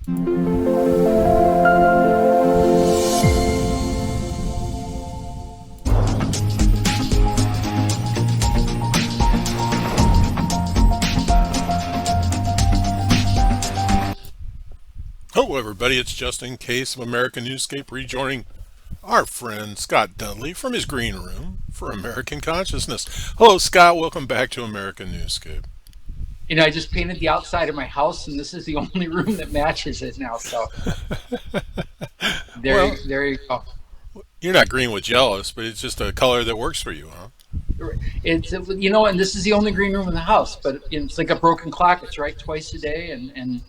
Hello, everybody. It's Justin Case of American Newscape rejoining our friend Scott Dudley from his green room for American Consciousness. Hello, Scott. Welcome back to American Newscape. I just painted the outside of my house, and this is the only room that matches it now. So Well, there you go. you're not green with jealous, but it's just a color that works for you, huh? It's and this is the only green room in the house, but it's like a broken clock. It's right twice a day, and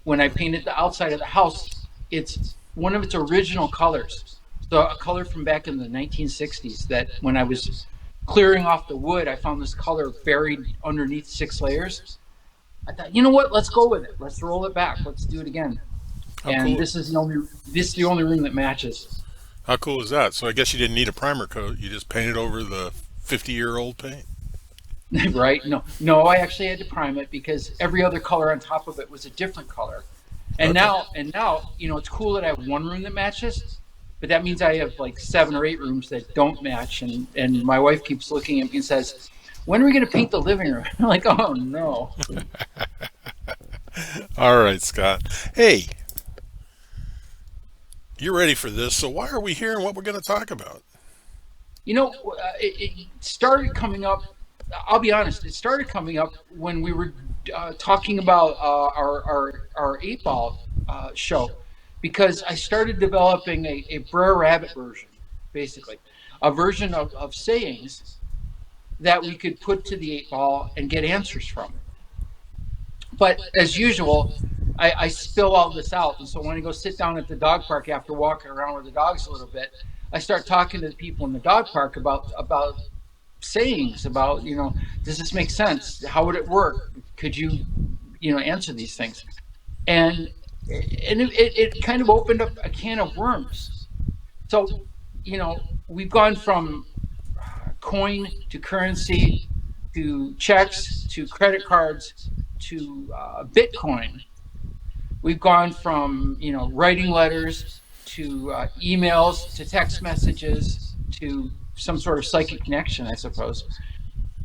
when I painted the outside of the house, it's one of its original colors. So a color from back in the 1960s that when I was clearing off the wood, I found this color buried underneath 6 layers. I thought, you know what? Let's go with it. Let's roll it back. Let's do it again. How And cool? this is the only room that matches. How cool is that? So I guess you didn't need a primer coat. You just painted over the 50-year-old paint. Right? No, I actually had to prime it because every other color on top of it was a different color. And Okay. now, it's cool that I have one room that matches, but that means I have like 7 or 8 rooms that don't match. And my wife keeps looking at me and says, "When are we going to paint the living room?" I'm like, "Oh no." All right, Scott. Hey, you're ready for this. So why are we here and what we're going to talk about? It started coming up. I'll be honest. It started coming up when we were talking about our 8 ball show, because I started developing a Brer Rabbit version, basically, a version of sayings that we could put to the 8 ball and get answers from. But as usual, I spill all this out. And so when I go sit down at the dog park after walking around with the dogs a little bit, I start talking to the people in the dog park about sayings, about, does this make sense? How would it work? Could you answer these things? And it kind of opened up a can of worms. So, we've gone from coin to currency to checks to credit cards to Bitcoin. We've gone from writing letters to emails to text messages to some sort of psychic connection, I suppose.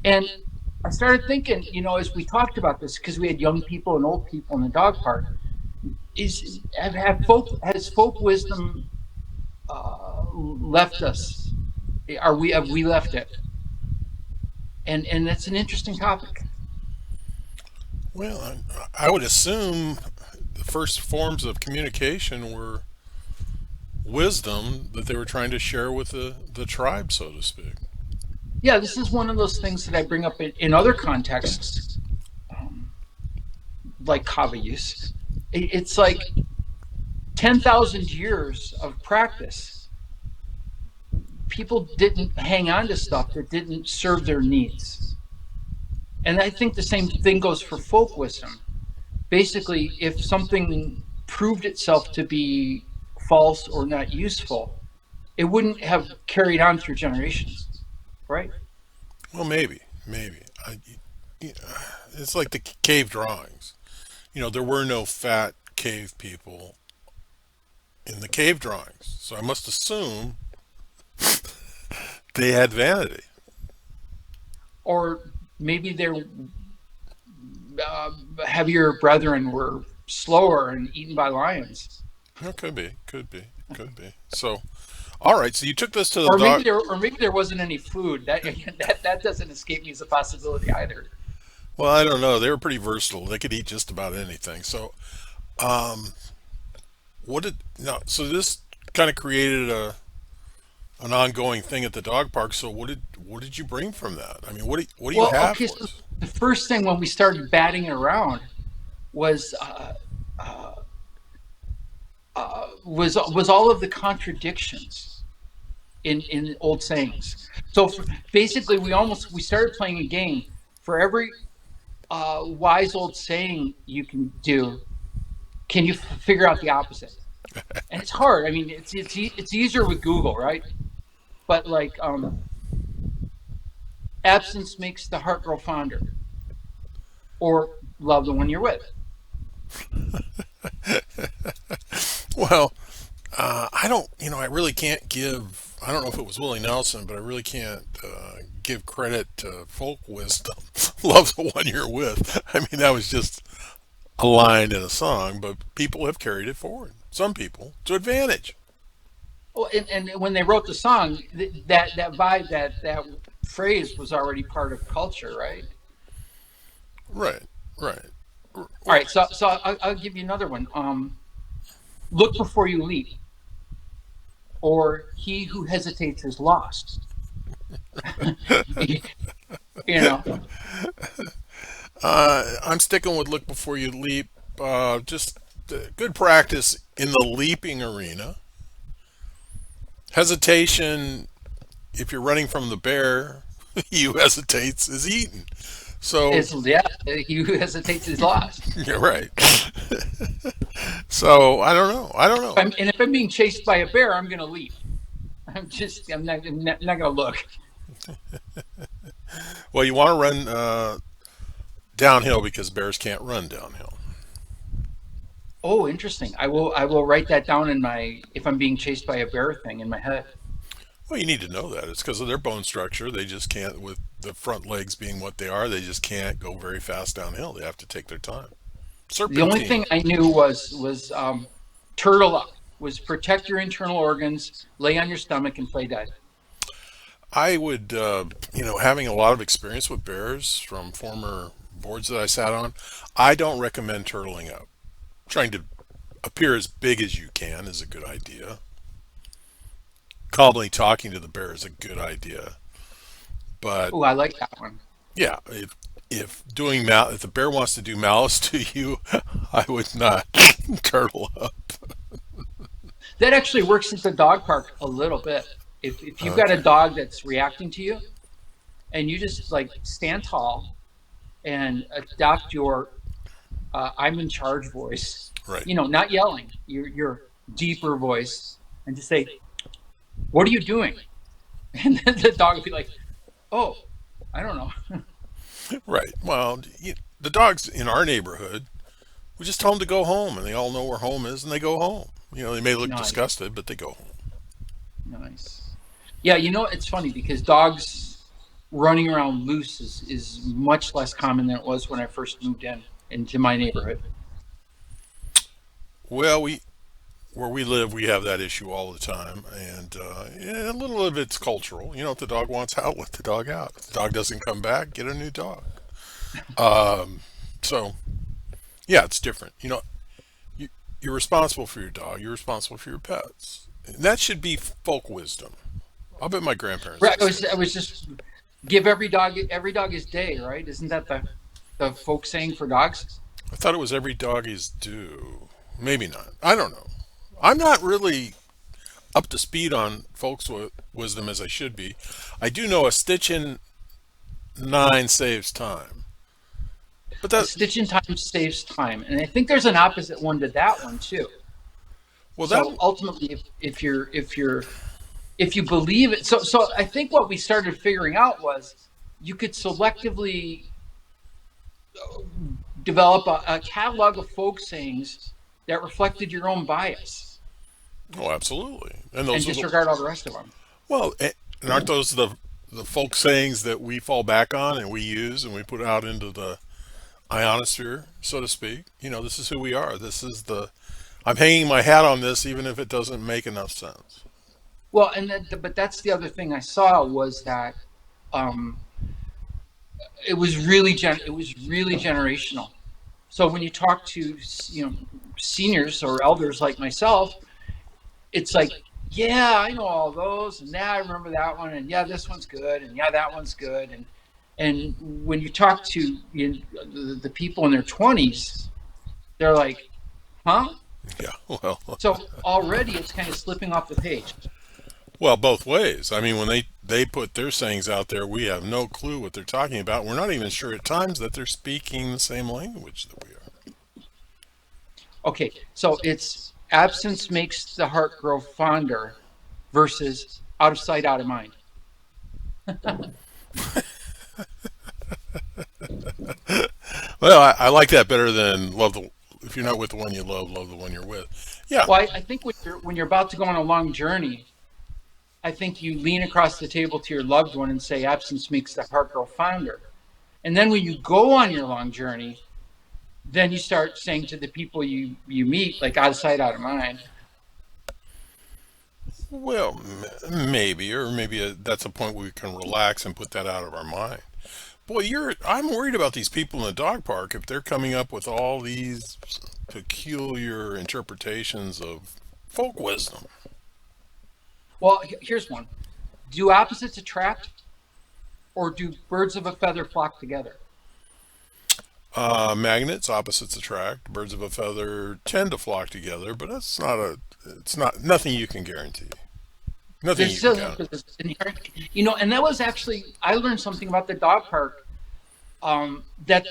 And I started thinking, as we talked about this, because we had young people and old people in the dog park, has folk wisdom left us? Have we left it? And that's an interesting topic. Well, I would assume the first forms of communication were wisdom that they were trying to share with the tribe, so to speak. Yeah, this is one of those things that I bring up in other contexts, um, like kava use. It's like 10,000 years of practice. People didn't hang on to stuff that didn't serve their needs. And I think the same thing goes for folk wisdom. Basically, if something proved itself to be false or not useful, it wouldn't have carried on through generations, right? Well, maybe. Yeah, it's like the cave drawings. There were no fat cave people in the cave drawings, so I must assume they had vanity. Or maybe their heavier brethren were slower and eaten by lions. It could be. So, all right. So you took this to the Or maybe dog. there wasn't any food. That doesn't escape me as a possibility either. Well, I don't know. They were pretty versatile. They could eat just about anything. So, um, what did no? So this kind of created an ongoing thing at the dog park. So what did you bring from that? I mean, what do you Well, have okay, for so us? the first thing when we started batting it around was was all of the contradictions in old sayings. So basically, we started playing a game. For every wise old saying you can do, can you figure out the opposite? And it's hard. I mean, it's easier with Google, right? But like, absence makes the heart grow fonder, or love the one you're with. Well, I don't, I really can't give, I don't know if it was Willie Nelson, but I really can't give credit to folk wisdom. Love the one you're with. I mean, that was just a line in a song, but people have carried it forward. Some people to advantage. Well, and when they wrote the song, that vibe, that phrase was already part of culture, right? Right, right. All Well, right, so I'll give you another one. Look before you leap, or he who hesitates is lost. you know, I'm sticking with look before you leap. Just good practice in the leaping arena. Hesitation, if you're running from the bear, you hesitates is eaten. So is yeah, he who hesitates is lost. you're right. So I don't know. I don't know. And if I'm being chased by a bear, I'm going to leap. I'm not going to look. Well, you want to run downhill because bears can't run downhill. Oh, interesting. I will write that down in my if I'm being chased by a bear thing in my head. Well, you need to know that. It's because of their bone structure. They just can't, with the front legs being what they are, they just can't go very fast downhill. They have to take their time. The only Serpentine. thing I knew was turtle up. Was protect your internal organs, lay on your stomach, and play dead. I would, having a lot of experience with bears from former boards that I sat on, I don't recommend turtling up. Trying to appear as big as you can is a good idea. Calmly talking to the bear is a good idea. But Oh, I like that one. yeah, if the bear wants to do malice to you, I would not turtle up. That actually works at the dog park a little bit. If you've got a Okay, dog that's reacting to you, and you just like stand tall and adopt your I'm in charge voice, right. not yelling, your deeper voice, and just say, "What are you doing?" And then the dog will be like, "Oh, I don't know." Right. Well, the dogs in our neighborhood, we just tell them to go home, and they all know where home is, and they go home. They may look Nice, disgusted, but they go home. nice. Yeah, it's funny because dogs running around loose is much less common than it was when I first moved into my neighborhood. Well, where we live, we have that issue all the time, and yeah, a little of it's cultural. If the dog wants out, let the dog out. If the dog doesn't come back, get a new dog. So yeah, it's different. You, you're responsible for your dog. You're responsible for your pets. And that should be folk wisdom. I'll bet my grandparents Right. would say I that. was just give every dog his day, right? Isn't that the folk saying for dogs? I thought it was every dog is due. Maybe not. I don't know. I'm not really up to speed on folks' wisdom as I should be. I do know a stitch in nine saves time, but A that stitch in time saves time, and I think there's an opposite one to that one too. well that So ultimately, if you believe it, so I think what we started figuring out was you could selectively develop a catalog of folk sayings that reflected your own bias oh absolutely, and and those are the disregard all the rest of them. well, and aren't those the folk sayings that we fall back on and we use and we put out into the ionosphere, so to speak? This is who we are. This is the I'm hanging my hat on this, even if it doesn't make enough sense. Well, but that's the other thing I saw was that um, it was really generational. So when you talk to seniors or elders like myself, it's like, yeah, I know all those, and yeah, I remember that one, and yeah, this one's good, and yeah, that one's good, and when you talk to the people in their 20s, they're like, huh? Yeah, well, So already it's kind of slipping off the page. well, both ways. I mean, when they put their sayings out there, we have no clue what they're talking about. We're not even sure at times that they're speaking the same language that we are. Okay, so it's absence makes the heart grow fonder versus out of sight, out of mind. Well, I like that better than love the. If you're not with the one you love, love the one you're with. Yeah. Well, I think when you're about to go on a long journey, I think you lean across the table to your loved one and say, "Absence makes the heart grow fonder." And then when you go on your long journey, then you start saying to the people you meet, like, out of sight, out of mind. Well, maybe, or maybe that's a point where we can relax and put that out of our mind. Boy, I'm worried about these people in the dog park if they're coming up with all these peculiar interpretations of folk wisdom. Well, here's one: do opposites attract, or do birds of a feather flock together? Magnets, opposites attract. Birds of a feather tend to flock together, but it's not, nothing you can guarantee. Nothing There's you can still count. this inherent, and that was actually, I learned something about the dog park, that,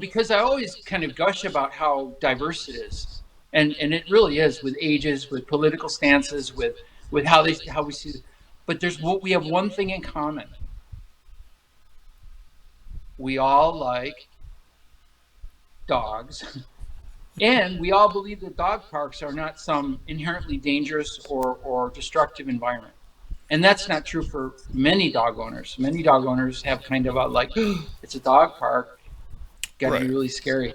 because I always kind of gush about how diverse it is, and it really is, with ages, with political stances, with how we see it. But we have one thing in common: we all like dogs, and we all believe that dog parks are not some inherently dangerous or destructive environment. And that's not true for many dog owners. Many dog owners have kind of a like, it's a dog park, got to be Right. really scary.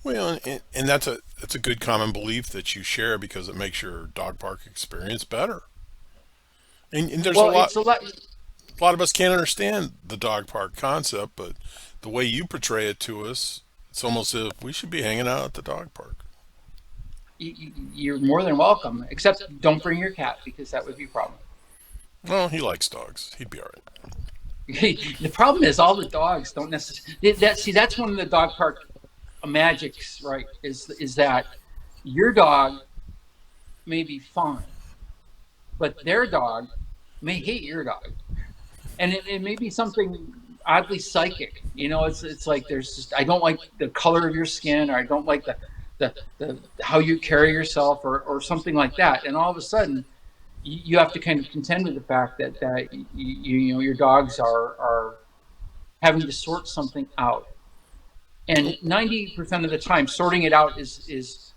Well, and that's a good common belief that you share because it makes your dog park experience better. And there's Well, it's a lot. a lot of us can't understand the dog park concept, but the way you portray it to us, it's almost as if we should be hanging out at the dog park. You're more than welcome, except don't bring your cat, because that would be a problem. Well, he likes dogs. He'd be all right. The problem is all the dogs don't necessarily. That's one of the dog park magics, right? Is that your dog may be fine, but their dog may hate your dog, and it may be something oddly psychic. It's like, there's just, I don't like the color of your skin, or I don't like the how you carry yourself, or something like that. And all of a sudden, you have to kind of contend with the fact that your dogs are having to sort something out. And 90% of the time, sorting it out is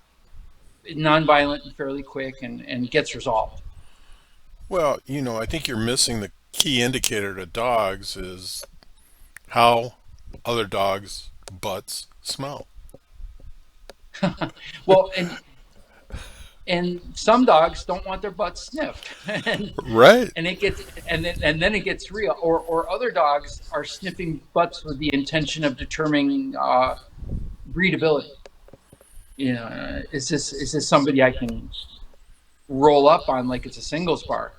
nonviolent and fairly quick, and gets resolved. Well, I think you're missing the key indicator to dogs is how other dogs' butts smell. Well, and some dogs don't want their butts sniffed, and Right. then it gets real. Or other dogs are sniffing butts with the intention of determining breedability. Is this somebody I can roll up on like it's a singles bar?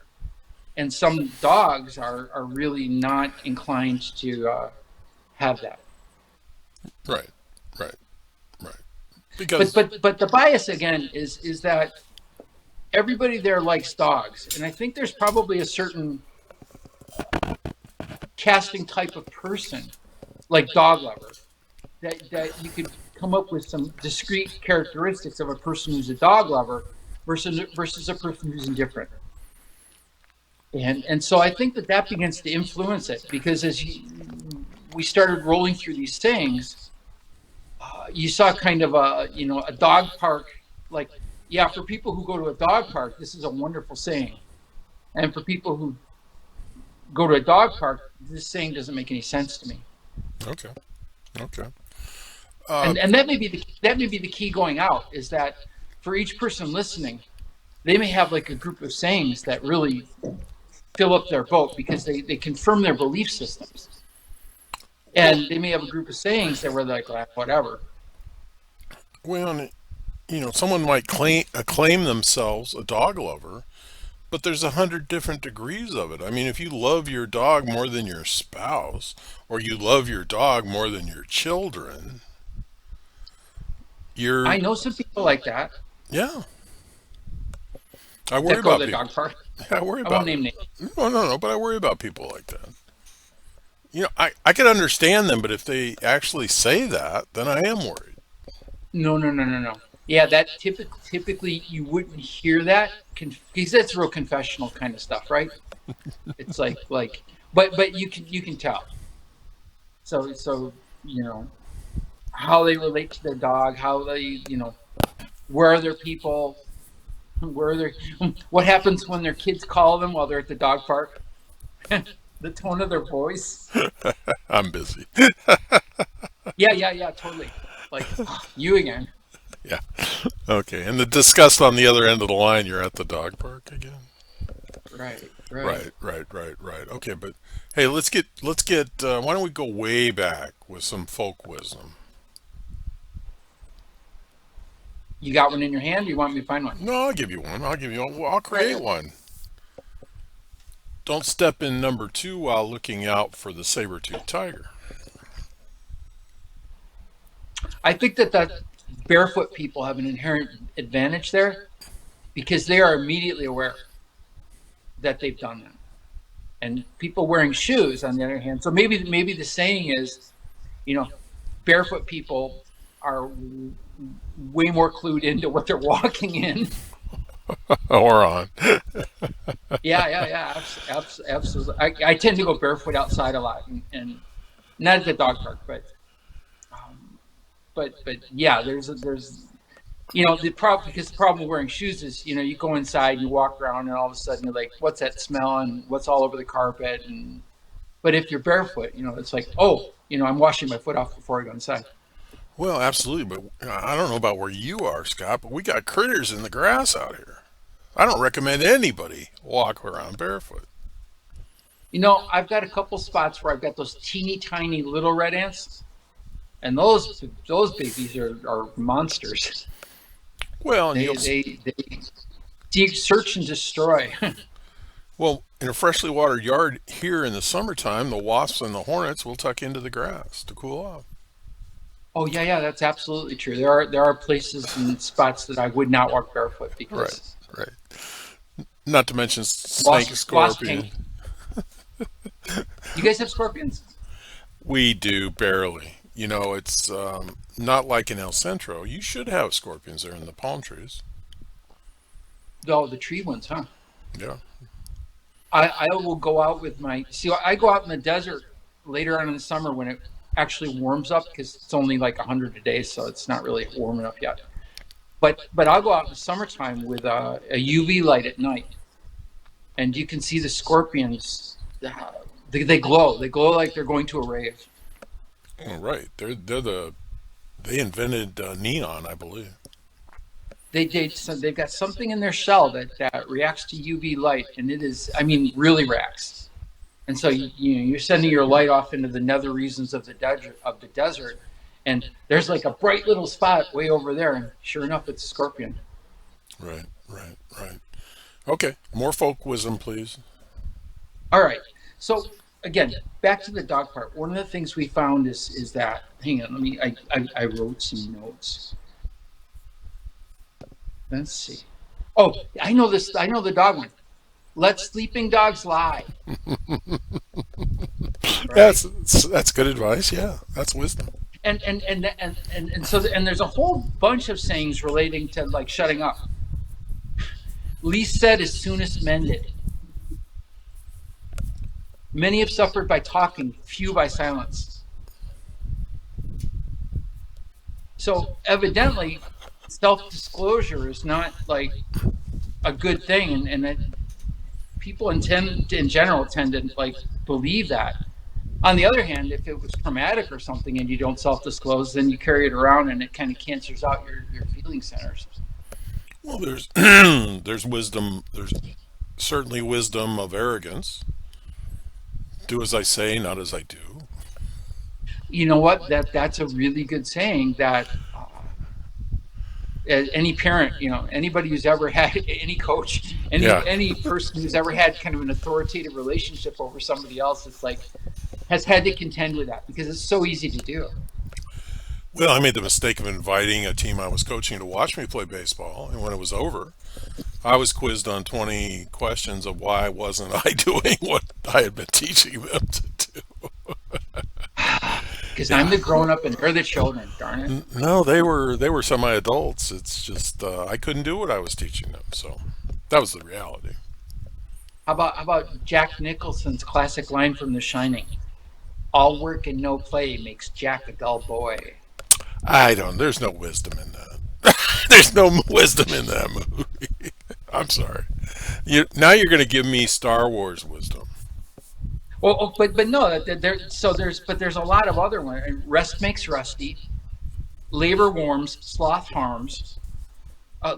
And some dogs are really not inclined to have that. Right. Right. Right. But Because but but the bias again is that everybody there likes dogs, and I think there's probably a certain casting type of person, like dog lover, that you could come up with some discrete characteristics of a person who's a dog lover versus a person who's indifferent. And so I think that begins to influence it, because we started rolling through these things, you saw kind of a dog park, like, yeah, for people who go to a dog park, this is a wonderful saying, and for people who go to a dog park, this saying doesn't make any sense to me. okay. Okay. And that may be the key going out, is that for each person listening, they may have like a group of sayings that really fill up their boat, because they confirm their belief systems. Well, And they may have a group of sayings that were like, "Ah, whatever." well, someone might acclaim themselves a dog lover, but there's 100 different degrees of it. I mean, if you love your dog more than your spouse, or you love your dog more than your children, you're I know some people like that yeah. I worry that go to about the people. dog park. I worry I won't about name names. no, no, no. But I worry about people like that. I could understand them, but if they actually say that, then I am worried. No, no, no, no, no. Yeah, that typically you wouldn't hear that, because that's real confessional kind of stuff, right? It's but you can tell. So you know how they relate to their dog, how they, where are their people, where are their, what happens when their kids call them while they're at the dog park, the tone of their voice. I'm busy. Yeah, yeah, yeah, totally. Like, you again. Yeah. Okay. And the disgust on the other end of the line, you're at the dog park again. Right, right. Right, right, right, right. Okay, but hey, let's get. Why don't we go way back with some folk wisdom? You got one in your hand? Or you want me to find one? No, I'll give you one. I'll give you one. Well, I'll Right. create one. Don't step in number two while looking out for the saber-toothed tiger. I think that barefoot people have an inherent advantage there because they are immediately aware that they've done that. And people wearing shoes, on the other hand, so maybe the saying is, you know, barefoot people are way more clued into what they're walking in. Or on. Yeah, yeah, yeah, absolutely. I tend to go barefoot outside a lot, and not at the dog park, um, but yeah, there's the problem, because the problem with wearing shoes is, you go inside, you walk around, and all of a sudden you're like, what's that smell, and what's all over the carpet, and but if you're barefoot, it's like, oh, I'm washing my foot off before I go inside. Well, absolutely, but I don't know about where you are, Scott, but we got critters in the grass out here. I don't recommend anybody walk around barefoot. I've got a couple spots where I've got those teeny tiny little red ants, and those babies are monsters. Well, and They you'll they search and destroy. well in a freshly watered yard here in the summertime, the wasps and the hornets will tuck into the grass to cool off. Oh yeah, yeah, that's absolutely true. There are places and spots that I would not walk barefoot Right, because right. Not to mention snake and wasp scorpion. tank. You guys have scorpions? We do barely. It's not like in El Centro. You should have scorpions there in the palm trees. No, the tree ones, huh? Yeah. I will go out with my see. I go out in the desert later on in the summer when it actually warms up because it's only like 100 a day, so it's not really warm enough yet. But I'll go out in the summertime with a UV light at night, and you can see the scorpions. They glow. They glow like they're going to a rave. Oh, right. They invented neon, I believe. So they've got something in their shell that reacts to UV light, and it is, I mean, really reacts. And so you're sending your light off into the nether regions of the desert, and there's like a bright little spot way over there, and sure enough, it's a scorpion. Right, right, right. Okay, more folk wisdom, please. All right. So again, back to the dog part. One of the things we found is that, hang on, I wrote some notes. Let's see. Oh, I know this. I know the dog one. Let sleeping dogs lie. Right. That's good advice. Yeah, that's wisdom. And there's a whole bunch of sayings relating to like shutting up. Least said is soonest mended. Many have suffered by talking, few by silence. So evidently, self-disclosure is not like a good thing, and that people in general tend to like believe that. On the other hand, if it was traumatic or something and you don't self-disclose, then you carry it around and it kind of cancers out your feeling centers. Well, there's there's wisdom. There's certainly wisdom of arrogance. Do as I say, not as I do. You know what? That's a really good saying that any parent, anybody who's ever had any coach, Yeah. any person who's ever had kind of an authoritative relationship over somebody else, it's like has had to contend with that because it's so easy to do. Well, I made the mistake of inviting a team I was coaching to watch me play baseball, and when it was over, I was quizzed on 20 questions of why wasn't I doing what I had been teaching them to do. Because I'm Yeah. the grown up and they're the children, darn it. No, they were semi-adults. It's just I couldn't do what I was teaching them, so that was the reality. How about Jack Nicholson's classic line from The Shining? All work and no play makes Jack a dull boy. I don't. There's no wisdom in that. There's no wisdom in that movie. I'm sorry. Now you're going to give me Star Wars wisdom. Well, but no, there's a lot of other ones. Rest makes rusty. Labor warms, sloth harms.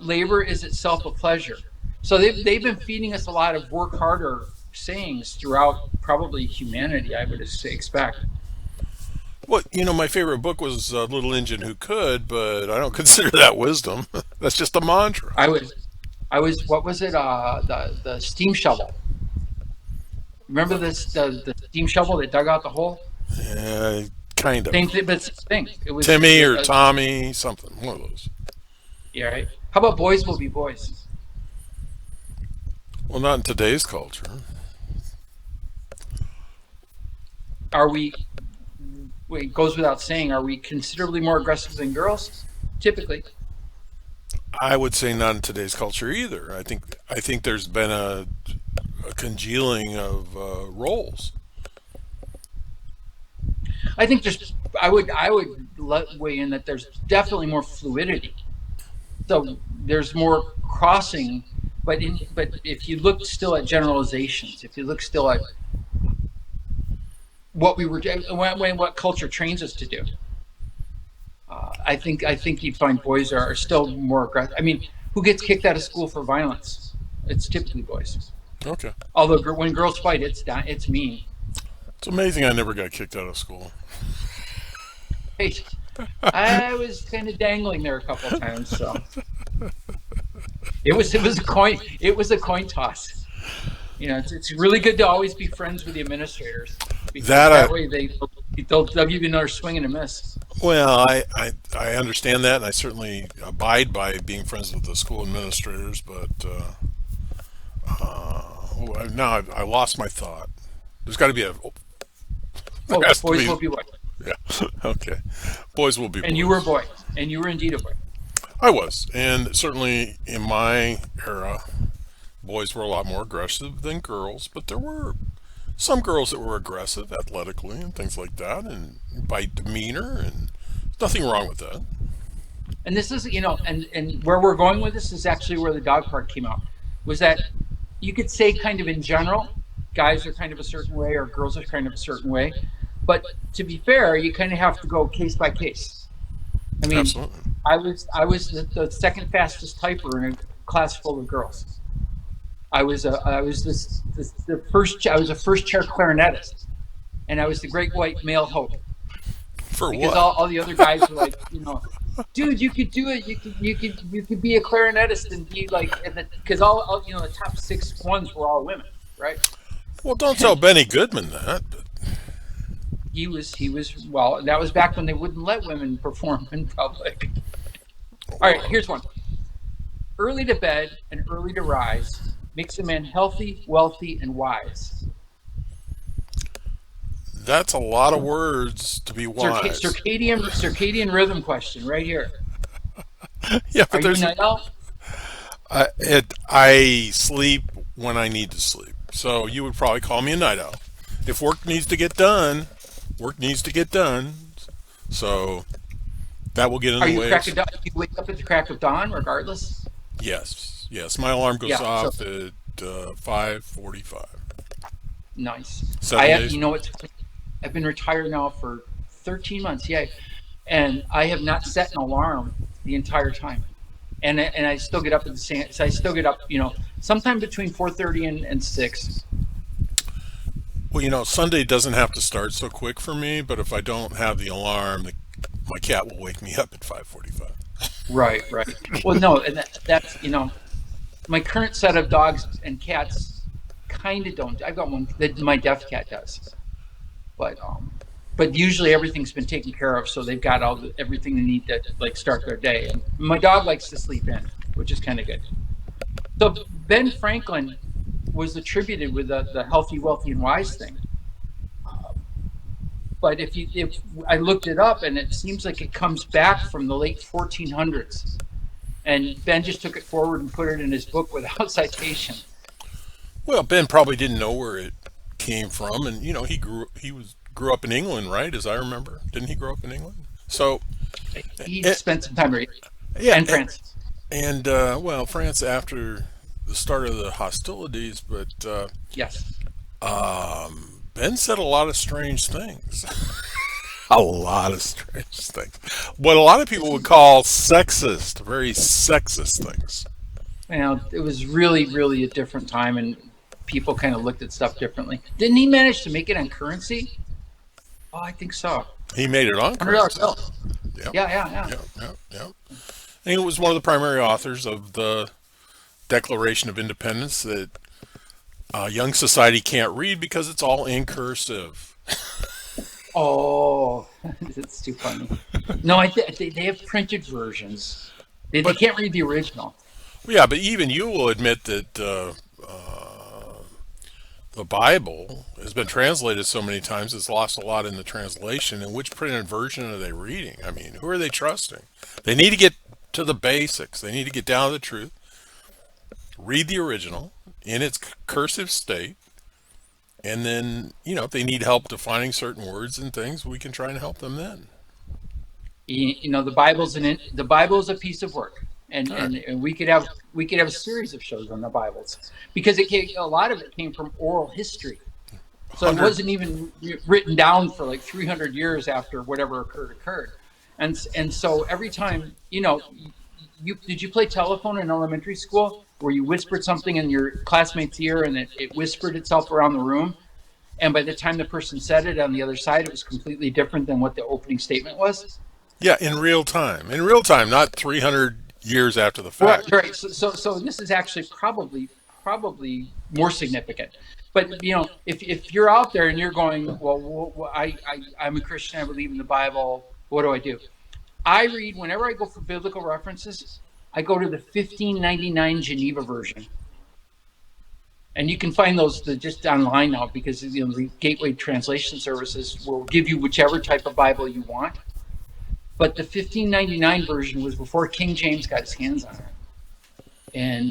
Labor is itself a pleasure. So they've been feeding us a lot of work harder sayings throughout probably humanity, I would expect. Well, my favorite book was Little Engine Who Could, but I don't consider that wisdom. That's just a mantra. I was what was it? The steam shovel. Remember this the steam shovel that dug out the hole? Uh, kind of. Same thing, but same thing. It was Timmy or Tommy, something. One of those. yeah, right. How about boys will be boys? Well, not in today's culture. Are we? It goes without saying. Are we considerably more aggressive than girls? Typically, I would say not in today's culture either. I think there's been a congealing of roles. I think there's. I would weigh in that there's definitely more fluidity. So there's more crossing, but if you look still at generalizations, if you look still at what we were what culture trains us to do, I think you find boys are still more aggressive. I mean, who gets kicked out of school for violence? It's typically boys. Okay. Although when girls fight, it's mean. It's amazing I never got kicked out of school. Hey, I was kind of dangling there a couple of times, so it was a coin toss. It's really good to always be friends with the administrators because That that I way they'll give you another swing and a miss. well, I understand that, and I certainly abide by being friends with the school administrators. But now I lost my thought. There's got to be a there Oh, has to boys be will be boys, yeah. Okay, boys will be and you were a boys. boy, and you were indeed a boy. I was, and certainly in my era, boys were a lot more aggressive than girls, but there were some girls that were aggressive athletically and things like that, and by demeanor, and nothing wrong with that. And this is, and where we're going with this is actually where the dog part came out. Was that you could say kind of in general, guys are kind of a certain way or girls are kind of a certain way, but to be fair, you kind of have to go case by case. I mean, Absolutely. I was the second fastest typer in a class full of girls. I was the first I was a first chair clarinetist, and I was the great white male hope For because what? all the other guys were like, dude, you could do it. You could be a clarinetist and be like, and because all the top six ones were all women, right? Well, don't tell Benny Goodman that. But He was well. That was back when they wouldn't let women perform in public. All right, here's one. Early to bed and early to rise makes a man healthy, wealthy, and wise. that's a lot of words to be wise. Circadian rhythm question right here. Yeah, Are but you there's night owl? I sleep when I need to sleep. So you would probably call me a night owl. If work needs to get done, work needs to get done. So that will get in Are the you way. crack of dawn? You wake up at the crack of dawn, regardless. Yes, yes. My alarm goes Yeah. So off at 5:45. nice. Seven days. It's funny. I've been retired now for 13 months. Yeah, and I have not set an alarm the entire time. And I still get up at the same. So I still get up, sometime between 4:30 and 6. Well, Sunday doesn't have to start so quick for me, but if I don't have the alarm, my cat will wake me up at 5:45. Right, right. Well, no, and that's my current set of dogs and cats kind of don't. I've got one that my deaf cat does, but usually everything's been taken care of, so they've got everything they need to like start their day. And my dog likes to sleep in, which is kind of good. So Ben Franklin was attributed with the healthy, wealthy, and wise thing. But if I looked it up, and it seems like it comes back from the late 1400s, and Ben just took it forward and put it in his book without citation. Well, Ben probably didn't know where it came from, and he grew up in England, right? As I remember, didn't he grow up in England? So He Eh, spent some time there, yeah, and France. and well, France after the start of the hostilities, but Yes. Ben said a lot of strange things. A lot of strange things. What a lot of people would call sexist, very sexist things. It was really, really a different time, and people kind of looked at stuff differently. Didn't he manage to make it on currency? Oh, I think so. He made it on $100 currency. bill. Yep, Yeah, yeah, yeah. yep, yep, yep. And he was one of the primary authors of the Declaration of Independence that young society can't read because it's all in cursive. Oh, it's too funny. No, they have printed versions. They But can't read the original. yeah, but even you will admit that the Bible has been translated so many times it's lost a lot in the translation. And which printed version are they reading? I mean, who are they trusting? They need to get to the basics. They need to get down to the truth. Read the original in its cursive state, and then if they need help defining certain words and things, we can try and help them then. The the Bible is a piece of work, and All right, and we could have a series of shows on the Bibles because a lot of it came from oral history. So it 100. wasn't even written down for like 300 years after whatever occurred. And so every time, you did you play telephone in elementary school where you whispered something in your classmate's ear and it whispered itself around the room? And by the time the person said it on the other side, it was completely different than what the opening statement was. Yeah, in real time. In real time, not 300 years after the Right, fact. right. So this is actually probably more significant. But if you're out there and you're going, well, I'm a Christian, I believe in the Bible. What do I do? I read whenever I go for biblical references. I go to the 1599 Geneva version, and you can find those just online now because the Gateway translation services will give you whichever type of Bible you want. But the 1599 version was before King James got his hands on it. And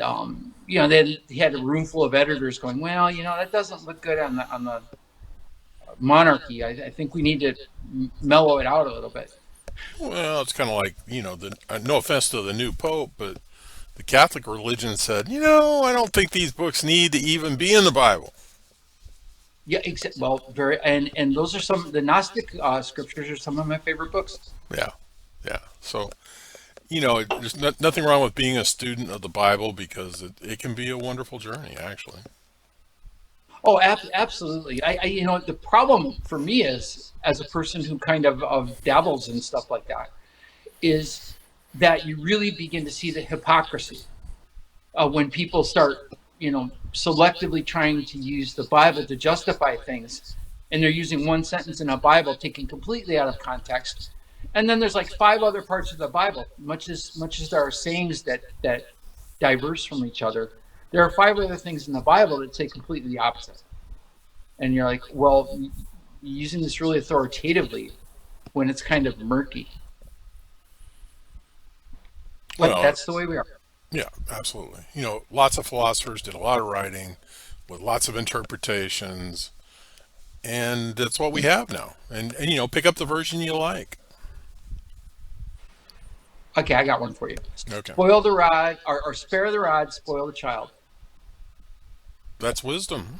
then he had a room full of editors going, well, that doesn't look good on the monarchy. I think we need to mellow it out a little bit. Well, it's kind of like, no offense to the new pope, but the Catholic religion said, I don't think these books need to even be in the Bible. Yeah, well, very, and those are the Gnostic scriptures are some of my favorite books. Yeah, yeah. So, there's nothing wrong with being a student of the Bible because it can be a wonderful journey, actually. Oh, absolutely. The problem for me is, as a person who kind of dabbles in stuff like that, is that you really begin to see the hypocrisy when people start, selectively trying to use the Bible to justify things, and they're using one sentence in a Bible taken completely out of context. And then there's like five other parts of the Bible, much as there are sayings that diverse from each other. There are five other things in the Bible that say completely the opposite. And you're like, well, you're using this really authoritatively when it's kind of murky. But Well, that's the way we are. yeah, absolutely. Lots of philosophers did a lot of writing with lots of interpretations, and that's what we have now. And pick up the version you like. Okay, I got one for you. Okay, Spoil the rod, or spare the rod, spoil the child. that's wisdom.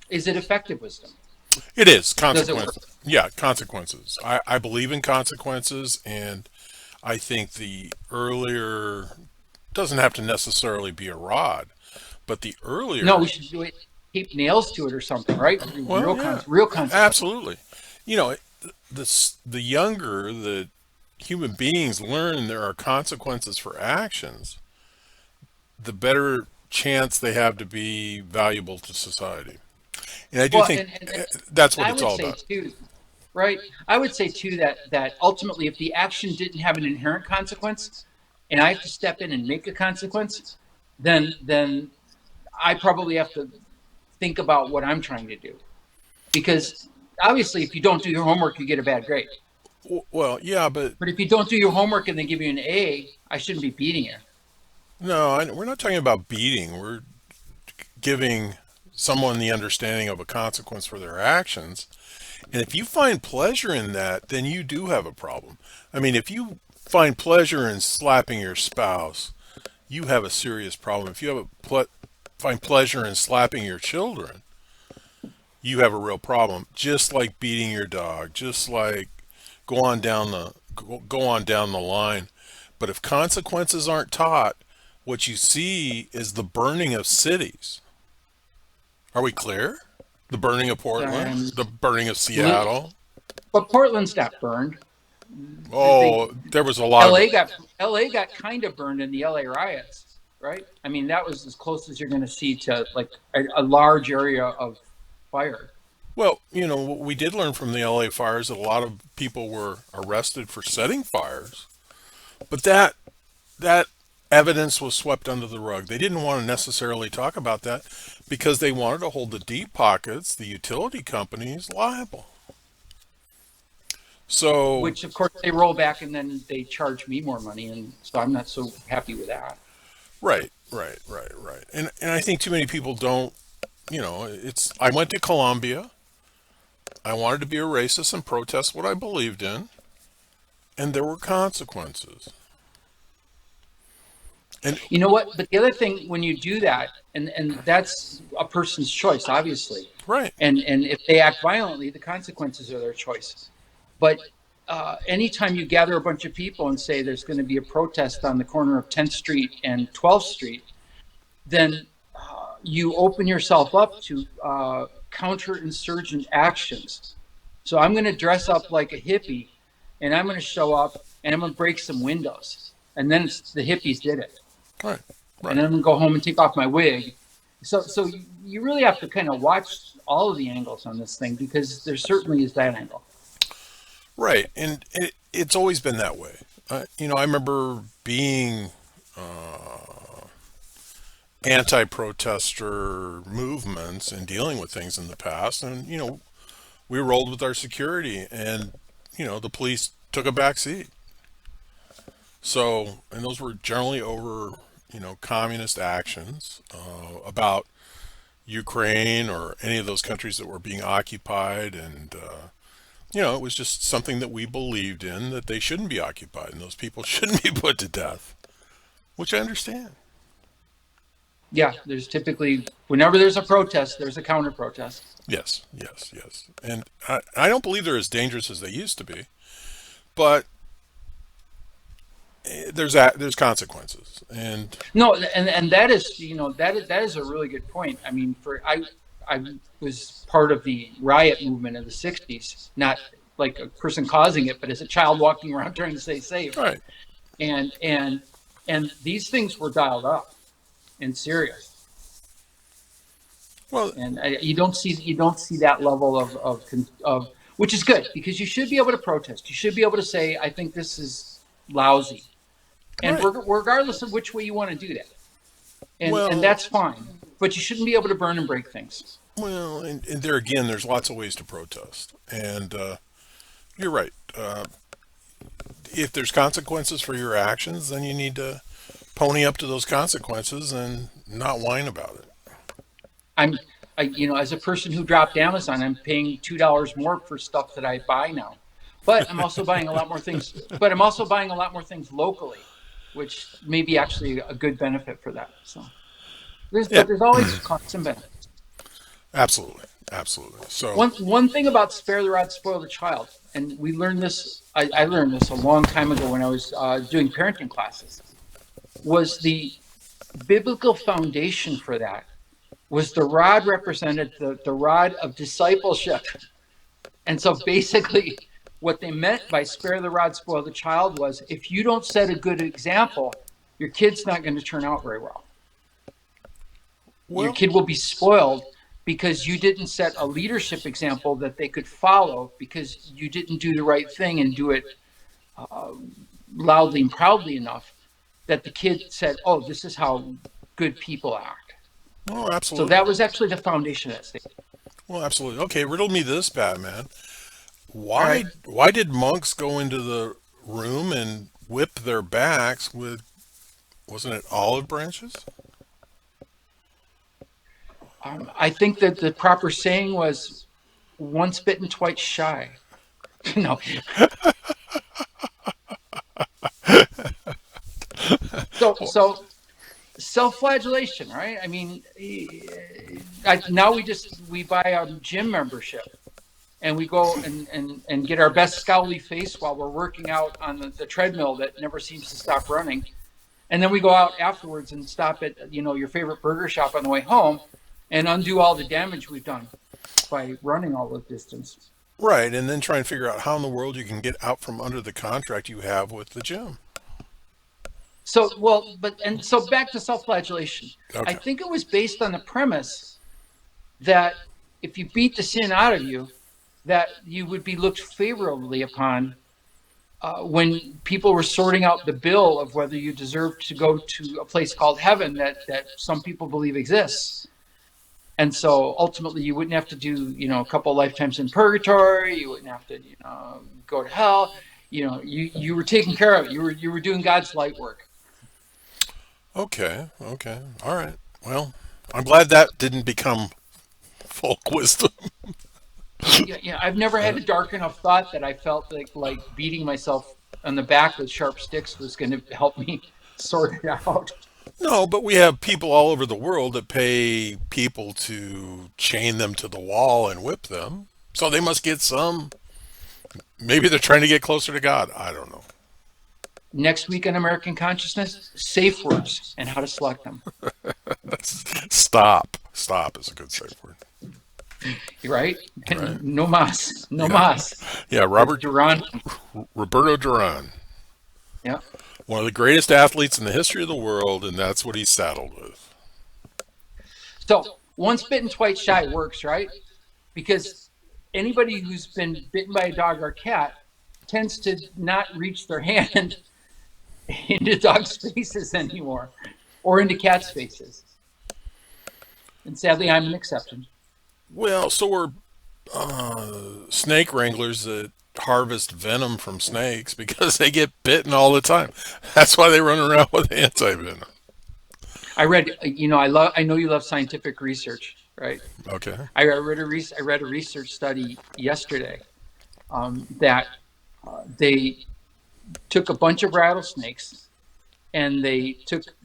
Is it effective wisdom? It is Does it work? consequences. Yeah, consequences. I believe in consequences, and I think the earlier doesn't have to necessarily be a rod, but the No, earlier, we should do it. Tape nails to it or something, right? well, yeah, Real consequences. absolutely. You know, the younger the human beings learn there are consequences for actions, the better chance they have to be valuable to society. And I do Well, think and that's what I it's would all say about. too, right? I would say too that ultimately, if the action didn't have an inherent consequence, and I have to step in and make a consequence, then I probably have to think about what I'm trying to do. Because obviously, if you don't do your homework, you get a bad grade. Well, yeah, but But if you don't do your homework and they give you an A, I shouldn't be beating you. no, we're not talking about beating. We're giving someone the understanding of a consequence for their actions. And if you find pleasure in that, then you do have a problem. I mean, if you find pleasure in slapping your spouse, you have a serious problem. If you find pleasure in slapping your children, you have a real problem. Just like beating your dog, just like go on down the line. But if consequences aren't taught, what you see is the burning of cities. Are we clear? The burning of Portland, And the burning of Seattle. but Portland's not burned. They Oh, there was a lot of LA it. got LA got kind of burned in the LA riots, right? I mean, that was as close as you're going to see to like a large area of fire. Well, what we did learn from the LA fires that a lot of people were arrested for setting fires, but that evidence was swept under the rug. They didn't want to necessarily talk about that because they wanted to hold the deep pockets, the utility companies, liable. So, Which of course they roll back and then they charge me more money, and so I'm not so happy with that. right. And I think too many people don't, it's I went to Columbia. I wanted to be a racist and protest what I believed in, and there were consequences. And You know what? But the other thing, when you do that, and that's a person's choice, obviously, right, and if they act violently, the consequences are their choice. But anytime you gather a bunch of people and say there's going to be a protest on the corner of 10th Street and 12th Street, then you open yourself up to counterinsurgent actions. So I'm going to dress up like a hippie, and I'm going to show up and I'm going to break some windows, and then the hippies did it, right, and right. then I'm going to go home and take off my wig. So you really have to kind of watch all of the angles on this thing, because there certainly is that angle. Right, and it's always been that way. I remember being anti-protester movements and dealing with things in the past, and we rolled with our security, and the police took a back seat. So, and those were generally over communist actions about Ukraine or any of those countries that were being occupied, and it was just something that we believed in, that they shouldn't be occupied and those people shouldn't be put to death, which I understand. Yeah, there's typically, whenever there's a protest, there's a counter protest. Yes. And I don't believe they're as dangerous as they used to be, but there's consequences, and No, and that is, that is a really good point. I mean, I was part of the riot movement in the '60s, not like a person causing it, but as a child walking around trying to stay safe. right. And these things were dialed up and serious. Well, And you don't see that level of which is good, because you should be able to protest. You should be able to say, I think this is lousy, and right. regardless of which way you want to do that, and Well, that's fine. But you shouldn't be able to burn and break things. and there again, there's lots of ways to protest, and you're right. If there's consequences for your actions, then you need to pony up to those consequences and not whine about it. I'm, as a person who dropped Amazon, I'm paying $2 more for stuff that I buy now. But I'm also buying a lot more things. But I'm also buying a lot more things locally, which may be actually a good benefit for that. So Yeah, there's always costs and benefits. absolutely. So, One thing about spare the rod, spoil the child, and we learned this. I learned this a long time ago when I was doing parenting classes. Was the biblical foundation for that was the rod represented the rod of discipleship. And so basically, what they meant by spare the rod, spoil the child was, if you don't set a good example, your kid's not going to turn out very well. Your well, kid will be spoiled because you didn't set a leadership example that they could follow, because you didn't do the right thing and do it uh, loudly and proudly enough that the kid said, oh, this is how good people act. well, So absolutely. that was actually the foundation of that statement. Well, absolutely. Okay, riddle me this, Batman. All Why right. why did monks go into the room and whip their backs with, wasn't it olive branches? I think that the proper saying was, once bitten, twice shy. No, so self-flagellation, right? I mean, now we buy a gym membership and we go and get our best scowly face while we're working out on the treadmill that never seems to stop running. And then we go out afterwards and stop at, your favorite burger shop on the way home and undo all the damage we've done by running all the distance. Right, and then try and figure out how in the world you can get out from under the contract you have with the gym. So back to self-flagellation. I Okay. think it was based on the premise that if you beat the sin out of you, that you would be looked favorably upon when people were sorting out the bill of whether you deserved to go to a place called heaven that some people believe exists. And so ultimately you wouldn't have to do, a couple of lifetimes in purgatory. You wouldn't have to, go to hell. You were taken care of. You were doing God's light work. Okay. Okay. All right. Well, I'm glad that didn't become folk wisdom. Yeah. I've never had a dark enough thought that I felt like beating myself on the back with sharp sticks was going to help me sort it out. No, but we have people all over the world that pay people to chain them to the wall and whip them. So they must get some. Maybe they're trying to get closer to God. I don't know. Next week on American Consciousness, safe words and how to select them. Stop. Stop is a good safe word. You're right? Right. No mas. No Yeah. mas. Yeah, Robert Duran. Roberto Duran, Yeah. one of the greatest athletes in the history of the world, and that's what he's saddled with. So once bitten, twice shy works, right? Because anybody who's been bitten by a dog or cat tends to not reach their hand into dogs' faces anymore or into cats' faces. And sadly, I'm an exception. Well, so are snake wranglers that harvest venom from snakes because they get bitten all the time. That's why they run around with anti venom. I read, I know you love scientific research, right? Okay. I read a research study yesterday that they took a bunch of rattlesnakes and they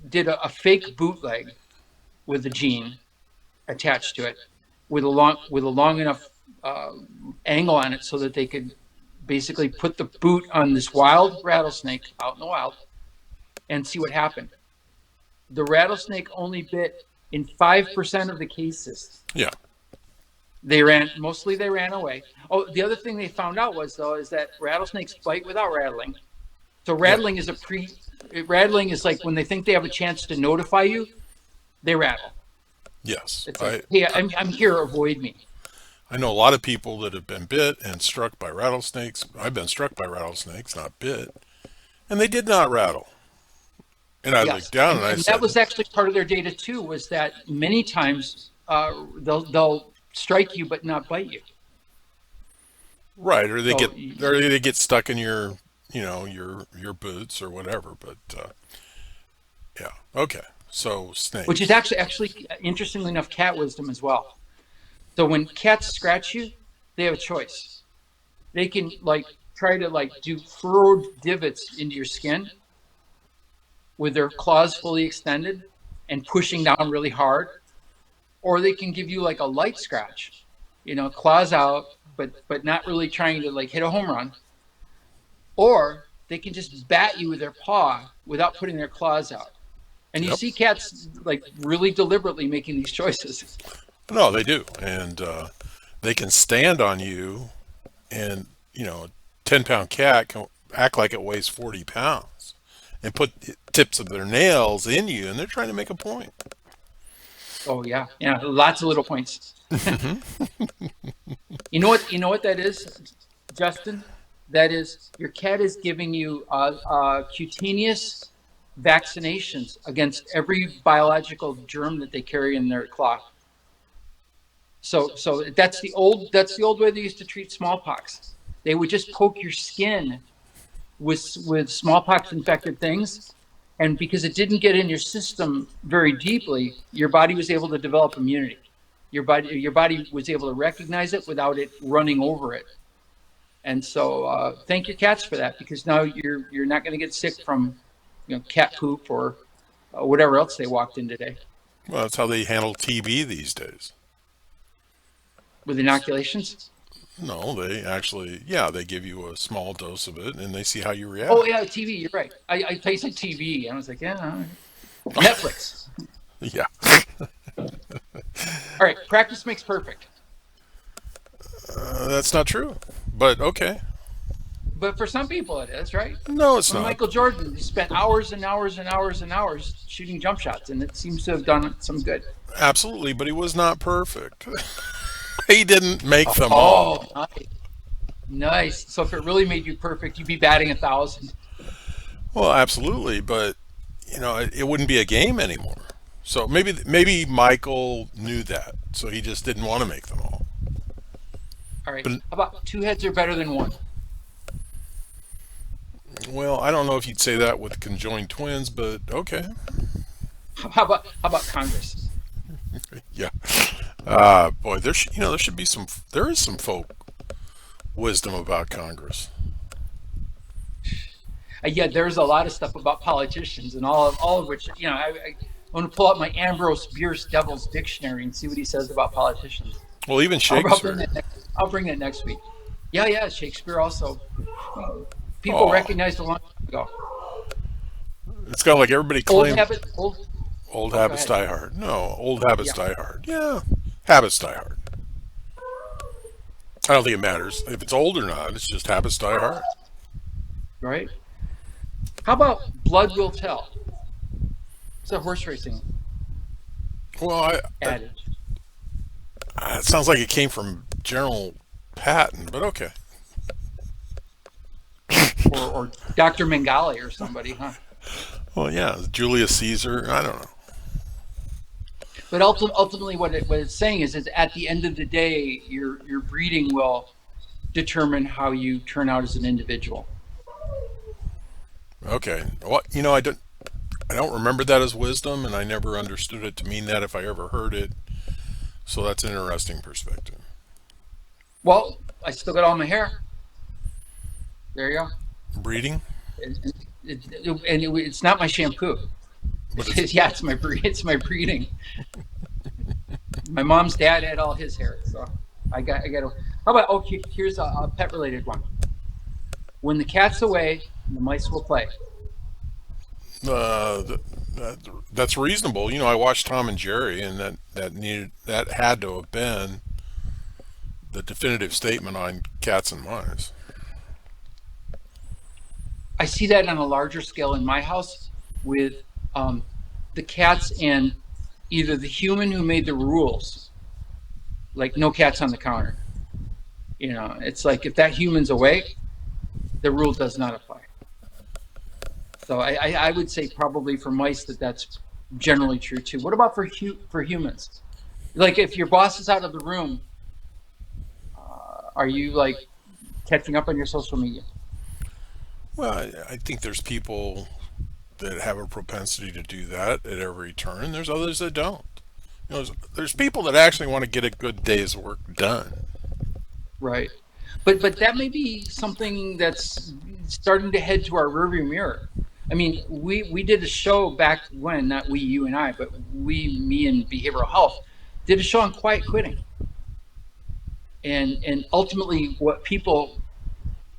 did a fake bootleg with a gene attached to it with a long enough angle on it so that they could basically put the boot on this wild rattlesnake out in the wild and see what happened. The rattlesnake only bit in 5% of the cases. Yeah. They ran away. Oh, the other thing they found out is that rattlesnakes bite without rattling. So rattling is like when they think they have a chance to notify you, they rattle. Yes. It's like, hey, I'm here, avoid me. I know a lot of people that have been bit and struck by rattlesnakes. I've been struck by rattlesnakes, not bit, and they did not rattle. And I Yes, looked down and I and said, that was actually part of their data too. Was that many times they'll strike you but not bite you. right, or So, they get stuck in your, your boots or whatever. But yeah, okay. So which is snakes. actually interestingly enough, cat wisdom as well. So when cats scratch you, they have a choice. They can try to do furrowed divots into your skin with their claws fully extended and pushing down really hard, or they can give you like a light scratch, claws out, but not really trying to hit a home run, or they can just bat you with their paw without putting their claws out. And you Yep. see cats really deliberately making these choices. No, they do, and they can stand on you, and a 10-pound cat can act like it weighs 40 pounds, and put the tips of their nails in you, and they're trying to make a point. Oh yeah, yeah, lots of little points. You know what that is, Justin? That is your cat is giving you cutaneous vaccinations against every biological germ that they carry in their claw. So that's the old way they used to treat smallpox. They would just poke your skin with smallpox infected things, and because it didn't get in your system very deeply, your body was able to develop immunity. your body was able to recognize it without it running over it. And so thank your cats for that, because now you're not going to get sick from cat poop or whatever else they walked in today Well, that's how they handle TB these days. with inoculations. No, they actually, yeah, they give you a small dose of it and they see how you Oh react. yeah, TV. You're right. I tasted TV. I was like, yeah, all right. Netflix. Yeah. All right, practice makes perfect. That's not true. But okay. But for some people, it is, right? No, it's When not. Michael Jordan, he spent hours and hours and hours and hours shooting jump shots, and it seems to have done some good. Absolutely, but he was not perfect. He didn't make them all. Oh, nice. Nice. So if it really made you perfect, you'd be batting 1,000. Well, absolutely, but it wouldn't be a game anymore. So maybe Michael knew that, so he just didn't want to make them all. All right. But How about two heads are better than one? well, I don't know if you'd say that with conjoined twins, but okay. How about Congress? Yeah. Boy, there should be there is some folk wisdom about Congress. Yeah, there's a lot of stuff about politicians, and all of which I want to pull out my Ambrose Bierce Devil's Dictionary and see what he says about politicians. Well, even I'll bring Shakespeare. that next. I'll bring that next week. Yeah, yeah. Shakespeare also. People Oh, recognized a long time ago. it's got like everybody Old claims habit. Old. old Oh, go habits ahead. die hard. No, old habits Yeah. die hard. Yeah, habits die hard. I don't think it matters if it's old or not. It's just habits die hard. Right. How about blood will tell? It's a horse racing Well, adage. it sounds like it came from General Patton, but okay. Or Dr. Mengele or somebody, huh? Well, yeah, Julius Caesar. I don't know. But ultimately, what it's saying is at the end of the day, your breeding will determine how you turn out as an individual. Okay. Well, I don't remember that as wisdom, and I never understood it to mean that if I ever heard it. So that's an interesting perspective. Well, I still got all my hair. There you go. Breeding, And it's not my shampoo. but it's Yeah, it's my breeding. My mom's dad had all his hair, so I got. How about here's a pet related one. When the cat's away, the mice will play. that's reasonable. I watched Tom and Jerry, and that had to have been the definitive statement on cats and mice. I see that on a larger scale in my house with the cats and either the human who made the rules, like no cats on the counter. It's like if that human's away, the rule does not apply. So I would say probably for mice that's generally true too. What about for humans? Like if your boss is out of the room, are you like catching up on your social media? Well, I think there's people that have a propensity to do that at every turn. There's others that don't. There's people that actually want to get a good day's work done. Right. But that may be something that's starting to head to our rearview mirror. I mean, we did a show back when, not we, you and I, but me and behavioral health, did a show on quiet quitting. And ultimately what people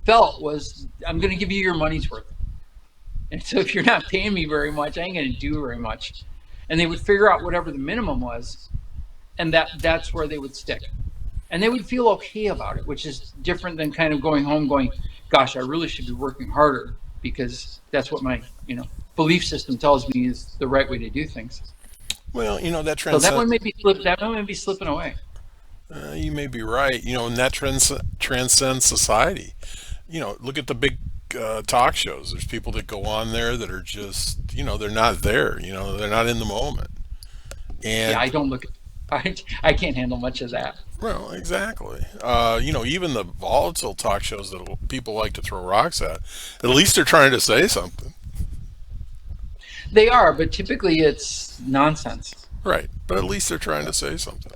felt was, I'm going to give you your money's worth. And so if you're not paying me very much, I ain't going to do very much. And they would figure out whatever the minimum was, and that's where they would stick. And they would feel okay about it, which is different than kind of going home going, gosh, I really should be working harder because that's what my belief system tells me is the right way to do things. Well, that So that transcends. one may be slipping away. You may be right. And that transcends society. Look at the big talk shows. There's people that go on there that are just, they're not there. They're not in the moment. Yeah, And I don't look at I can't handle much of that. well, exactly. Even the volatile talk shows that people like to throw rocks at least they're trying to say something, They are, but typically it's nonsense. right? But at least they're trying to say something.